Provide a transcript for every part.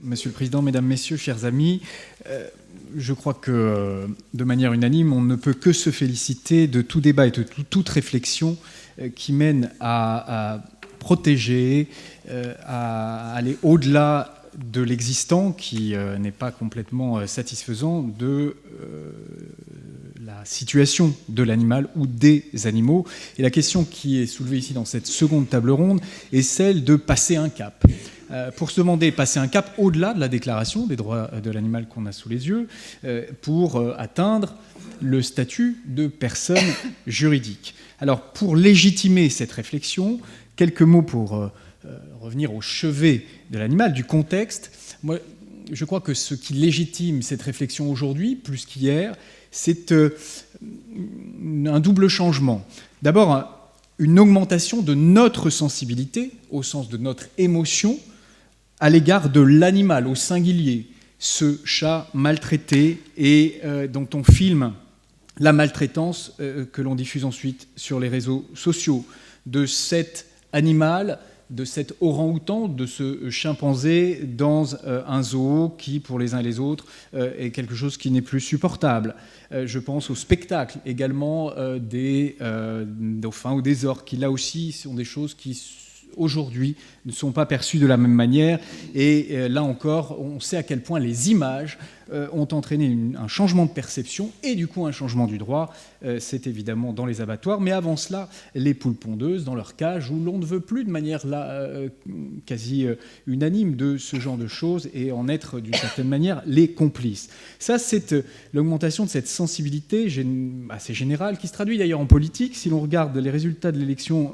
Monsieur le Président, Mesdames, Messieurs, chers amis, je crois que, de manière unanime, on ne peut que se féliciter de tout débat et de toute réflexion qui mène à protéger, à aller au-delà de l'existant, qui n'est pas complètement satisfaisant, de la situation de l'animal ou des animaux. Et la question qui est soulevée ici dans cette seconde table ronde est celle de passer un cap. Pour se demander passer un cap au-delà de la déclaration des droits de l'animal qu'on a sous les yeux, pour atteindre le statut de personne juridique. Alors, pour légitimer cette réflexion, quelques mots pour revenir au chevet de l'animal, du contexte. Moi, je crois que ce qui légitime cette réflexion aujourd'hui, plus qu'hier, c'est un double changement. D'abord, une augmentation de notre sensibilité, au sens de notre émotion, à l'égard de l'animal, au singulier, ce chat maltraité et dont on filme la maltraitance que l'on diffuse ensuite sur les réseaux sociaux, de cet animal, de cet orang-outan, de ce chimpanzé dans un zoo qui, pour les uns et les autres, est quelque chose qui n'est plus supportable. Je pense au spectacle également des dauphins ou des orques, qui là aussi sont des choses qui aujourd'hui ne sont pas perçues de la même manière. Et là encore, on sait à quel point les images ont entraîné un changement de perception et du coup un changement du droit. C'est évidemment dans les abattoirs, mais avant cela, les poules pondeuses dans leur cage, où l'on ne veut plus de manière quasi unanime de ce genre de choses et en être d'une certaine manière les complices. Ça, c'est l'augmentation de cette sensibilité assez générale qui se traduit d'ailleurs en politique. Si l'on regarde les résultats de l'élection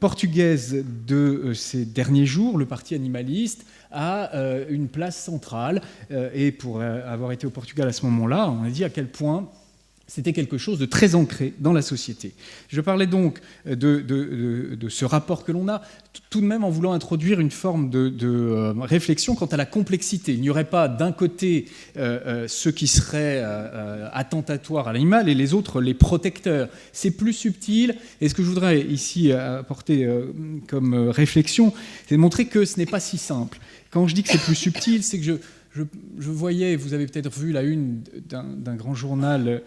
portugaise de ces derniers jours, le parti animaliste a une place centrale. Et pour avoir été au Portugal à ce moment-là, on a dit à quel point c'était quelque chose de très ancré dans la société. Je parlais donc de ce rapport que l'on a, tout de même en voulant introduire une forme de réflexion quant à la complexité. Il n'y aurait pas d'un côté ceux qui seraient attentatoires à l'animal et les autres les protecteurs. C'est plus subtil. Et ce que je voudrais ici apporter comme réflexion, c'est de montrer que ce n'est pas si simple. Quand je dis que c'est plus subtil, c'est que je voyais, vous avez peut-être vu la une d'un grand journal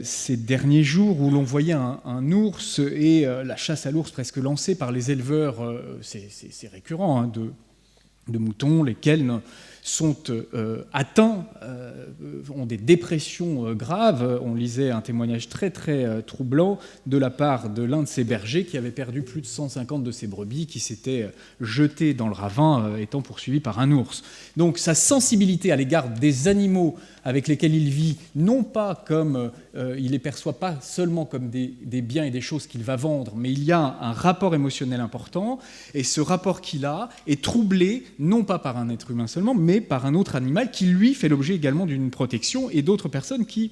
ces derniers jours, où l'on voyait un ours et la chasse à l'ours presque lancée par les éleveurs, c'est récurrent, hein, de moutons, lesquels sont atteints, ont des dépressions graves. On lisait un témoignage très très troublant de la part de l'un de ces bergers qui avait perdu plus de 150 de ses brebis, qui s'étaient jetées dans le ravin, étant poursuivi par un ours. Donc sa sensibilité à l'égard des animaux avec lesquels il vit, non pas comme il les perçoit pas seulement comme des biens et des choses qu'il va vendre, mais il y a un rapport émotionnel important, et ce rapport qu'il a est troublé, non pas par un être humain seulement, mais par un autre animal qui, lui, fait l'objet également d'une protection, et d'autres personnes qui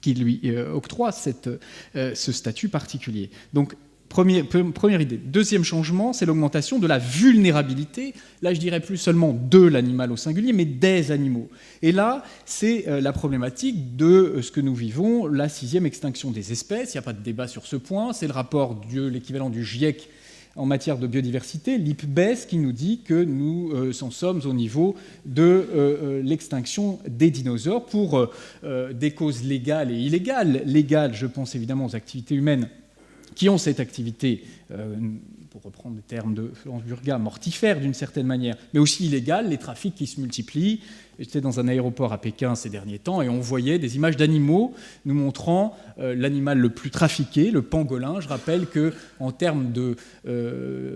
lui octroient ce statut particulier. Donc, première idée. Deuxième changement, c'est l'augmentation de la vulnérabilité. Là, je dirais plus seulement de l'animal au singulier, mais des animaux. Et là, c'est la problématique de ce que nous vivons, la 6e extinction des espèces. Il n'y a pas de débat sur ce point. C'est le rapport de l'équivalent du GIEC en matière de biodiversité, l'IPBES, qui nous dit que nous en sommes au niveau de l'extinction des dinosaures pour des causes légales et illégales. Légales, je pense évidemment aux activités humaines qui ont cette activité, pour reprendre les termes de Florence Burga, mortifère d'une certaine manière, mais aussi illégale, les trafics qui se multiplient. J'étais dans un aéroport à Pékin ces derniers temps et on voyait des images d'animaux nous montrant l'animal le plus trafiqué, le pangolin. Je rappelle qu'en termes de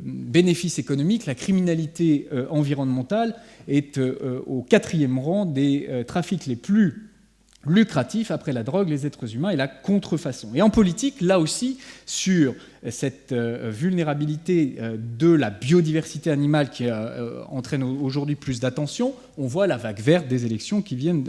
bénéfices économiques, la criminalité environnementale est au 4e rang des trafics les plus lucratif après la drogue, les êtres humains et la contrefaçon. Et en politique, là aussi, sur cette vulnérabilité de la biodiversité animale qui entraîne aujourd'hui plus d'attention, on voit la vague verte des élections qui vient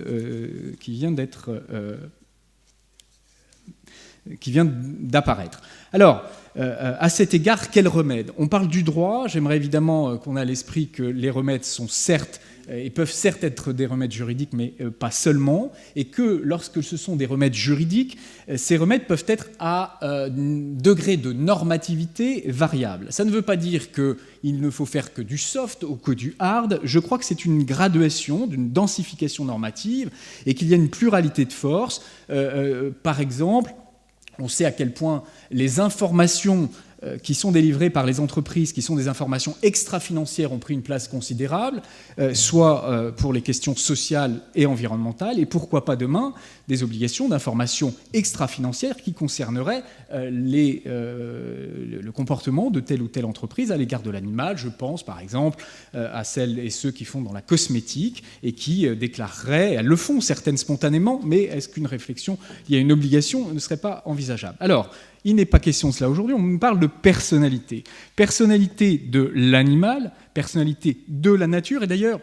d'apparaître. Alors, à cet égard, quel remède? On parle du droit, j'aimerais évidemment qu'on ait à l'esprit que les remèdes sont certes et peuvent certes être des remèdes juridiques, mais pas seulement, et que lorsque ce sont des remèdes juridiques, ces remèdes peuvent être à degré de normativité variable. Ça ne veut pas dire qu'il ne faut faire que du soft ou que du hard. Je crois que c'est une graduation, d'une densification normative, et qu'il y a une pluralité de forces. Par exemple, on sait à quel point les informations qui sont délivrées par les entreprises, qui sont des informations extra-financières, ont pris une place considérable, soit pour les questions sociales et environnementales, et pourquoi pas demain des obligations d'information extra-financière qui concerneraient le comportement de telle ou telle entreprise à l'égard de l'animal. Je pense par exemple à celles et ceux qui font dans la cosmétique et qui déclareraient, elles le font certaines spontanément, mais est-ce qu'une réflexion, il y a une obligation, ne serait pas envisageable? Alors, il n'est pas question de cela aujourd'hui, on parle de personnalité. Personnalité de l'animal, personnalité de la nature, et d'ailleurs,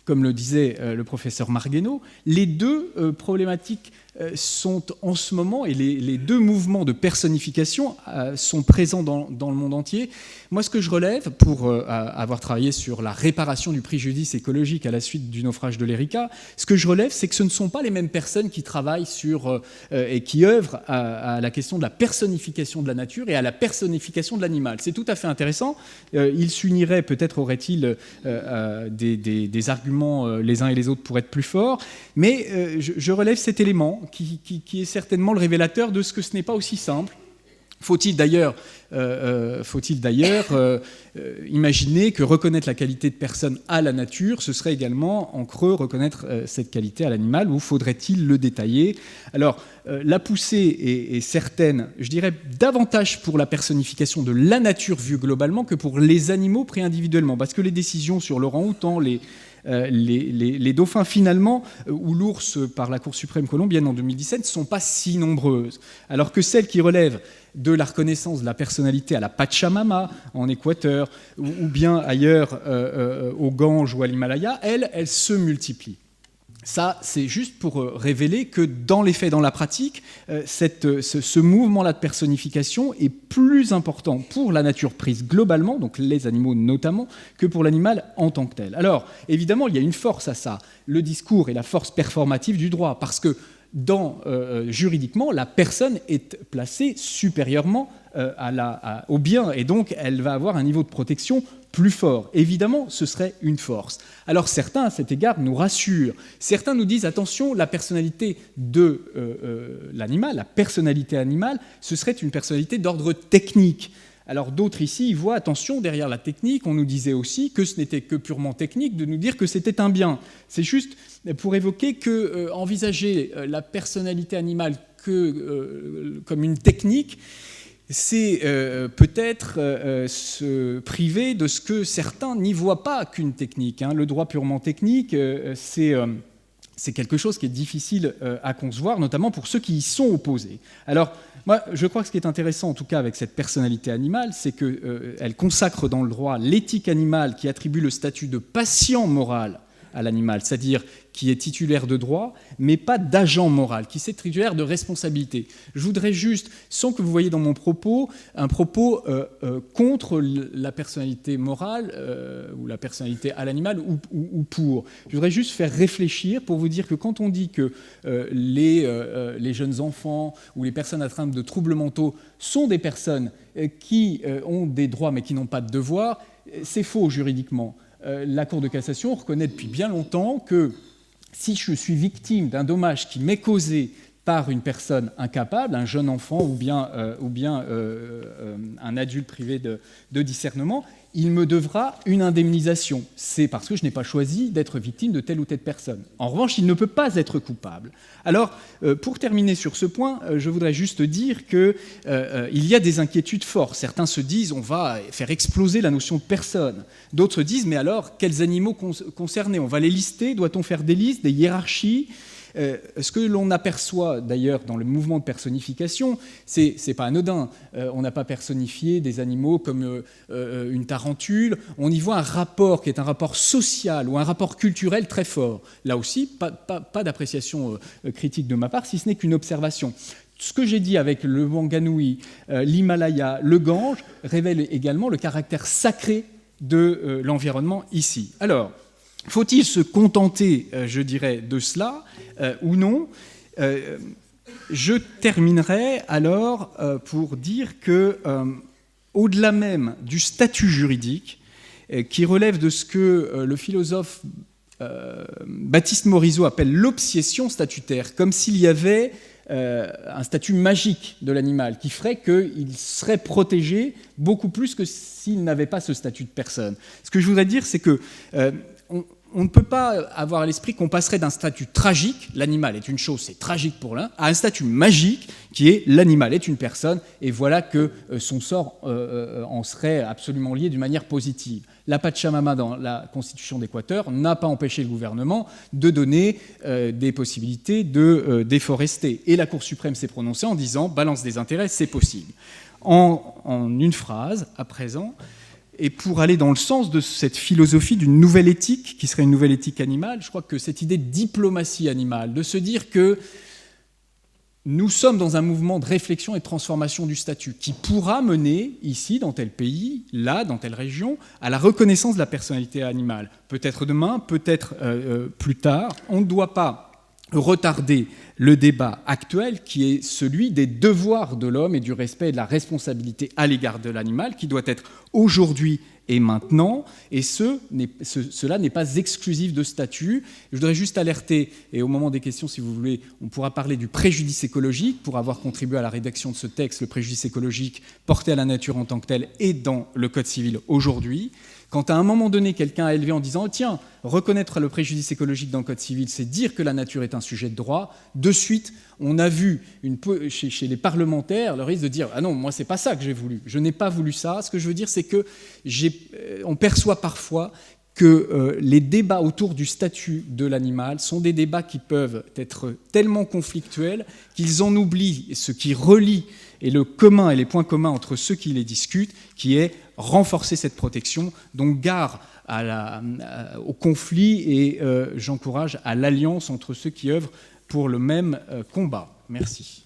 comme le disait le professeur Marguenot, les deux problématiques sont en ce moment, et les deux mouvements de personnification sont présents dans le monde entier. Moi, ce que je relève, pour avoir travaillé sur la réparation du préjudice écologique à la suite du naufrage de l'Erika, ce que je relève, c'est que ce ne sont pas les mêmes personnes qui travaillent sur et qui œuvrent à la question de la personnification de la nature et à la personnification de l'animal. C'est tout à fait intéressant. Ils s'uniraient, peut-être aurait-il des arguments les uns et les autres pour être plus forts, mais je relève cet élément qui est certainement le révélateur de ce que ce n'est pas aussi simple. Faut-il d'ailleurs imaginer que reconnaître la qualité de personne à la nature, ce serait également en creux reconnaître cette qualité à l'animal, ou faudrait-il le détailler? Alors, la poussée est certaine, je dirais, davantage pour la personnification de la nature vue globalement que pour les animaux pris individuellement, parce que les décisions sur l'orang-outan, les dauphins finalement, ou l'ours par la Cour suprême colombienne en 2017, ne sont pas si nombreuses, alors que celles qui relèvent de la reconnaissance de la personnalité à la Pachamama en Équateur, ou bien ailleurs au Gange ou à l'Himalaya, elles se multiplient. Ça, c'est juste pour révéler que dans les faits, dans la pratique, ce mouvement-là de personnification est plus important pour la nature prise globalement, donc les animaux notamment, que pour l'animal en tant que tel. Alors, évidemment, il y a une force à ça, le discours et la force performative du droit, parce que juridiquement, la personne est placée supérieurement au bien, et donc elle va avoir un niveau de protection plus fort. Évidemment, ce serait une force. Alors certains, à cet égard, nous rassurent. Certains nous disent, attention, la personnalité de l'animal, la personnalité animale, ce serait une personnalité d'ordre technique. Alors d'autres ici, ils voient, attention, derrière la technique, on nous disait aussi que ce n'était que purement technique de nous dire que c'était un bien. C'est juste pour évoquer que envisager la personnalité animale comme une technique, c'est peut-être se priver de ce que certains n'y voient pas qu'une technique. Le droit purement technique, c'est quelque chose qui est difficile à concevoir, notamment pour ceux qui y sont opposés. Alors, moi, je crois que ce qui est intéressant, en tout cas, avec cette personnalité animale, c'est qu'elle consacre dans le droit l'éthique animale qui attribue le statut de patient moral à l'animal, c'est-à-dire qui est titulaire de droit, mais pas d'agent moral, qui est titulaire de responsabilité. Je voudrais juste, sans que vous voyez dans mon propos, un propos contre la personnalité morale ou la personnalité à l'animal ou pour. Je voudrais juste faire réfléchir pour vous dire que quand on dit que les jeunes enfants ou les personnes atteintes de troubles mentaux sont des personnes qui ont des droits mais qui n'ont pas de devoirs, c'est faux juridiquement. La Cour de cassation reconnaît depuis bien longtemps que si je suis victime d'un dommage qui m'est causé par une personne incapable, un jeune enfant ou bien un adulte privé de discernement, il me devra une indemnisation. C'est parce que je n'ai pas choisi d'être victime de telle ou telle personne. En revanche, il ne peut pas être coupable. Alors, pour terminer sur ce point, je voudrais juste dire qu'il y a des inquiétudes fortes. Certains se disent on va faire exploser la notion de personne. D'autres disent mais alors, quels animaux concernés? On va les lister? Doit-on faire des listes, des hiérarchies? Ce que l'on aperçoit d'ailleurs dans le mouvement de personnification, c'est pas anodin. On n'a pas personnifié des animaux comme une tarentule. On y voit un rapport qui est un rapport social ou un rapport culturel très fort. Là aussi, pas d'appréciation critique de ma part, si ce n'est qu'une observation. ce que j'ai dit avec le Wanganui, l'Himalaya, le Gange, révèle également le caractère sacré de l'environnement ici. Alors, faut-il se contenter, je dirais, de cela ou non? Je terminerai alors pour dire que, au-delà même du statut juridique, qui relève de ce que le philosophe Baptiste Morisot appelle l'obsession statutaire, comme s'il y avait un statut magique de l'animal qui ferait qu'il serait protégé beaucoup plus que s'il n'avait pas ce statut de personne. Ce que je voudrais dire, c'est que on ne peut pas avoir à l'esprit qu'on passerait d'un statut tragique, l'animal est une chose, c'est tragique pour l'un, à un statut magique qui est l'animal est une personne, et voilà que son sort en serait absolument lié d'une manière positive. La Pachamama dans la Constitution d'Équateur n'a pas empêché le gouvernement de donner des possibilités de déforester. Et la Cour suprême s'est prononcée en disant « balance des intérêts, c'est possible ». En une phrase, à présent, et pour aller dans le sens de cette philosophie d'une nouvelle éthique, qui serait une nouvelle éthique animale, je crois que cette idée de diplomatie animale, de se dire que nous sommes dans un mouvement de réflexion et de transformation du statut qui pourra mener, ici, dans tel pays, là, dans telle région, à la reconnaissance de la personnalité animale. Peut-être demain, peut-être plus tard. On ne doit pas retarder le débat actuel qui est celui des devoirs de l'homme et du respect et de la responsabilité à l'égard de l'animal qui doit être aujourd'hui et maintenant, et cela n'est pas exclusif de statut. Je voudrais juste alerter, et au moment des questions, si vous voulez, on pourra parler du préjudice écologique, pour avoir contribué à la rédaction de ce texte, le préjudice écologique porté à la nature en tant que tel est dans le Code civil aujourd'hui. Quand à un moment donné, quelqu'un a élevé en disant « Tiens, reconnaître le préjudice écologique dans le Code civil, c'est dire que la nature est un sujet de droit », de suite, on a vu chez les parlementaires le risque de dire « Ah non, moi, c'est pas ça que j'ai voulu. Je n'ai pas voulu ça. » Ce que je veux dire, c'est qu'on perçoit parfois que les débats autour du statut de l'animal sont des débats qui peuvent être tellement conflictuels qu'ils en oublient ce qui relie et le commun et les points communs entre ceux qui les discutent, qui est renforcer cette protection. Donc gare au conflit et j'encourage à l'alliance entre ceux qui œuvrent pour le même combat. Merci.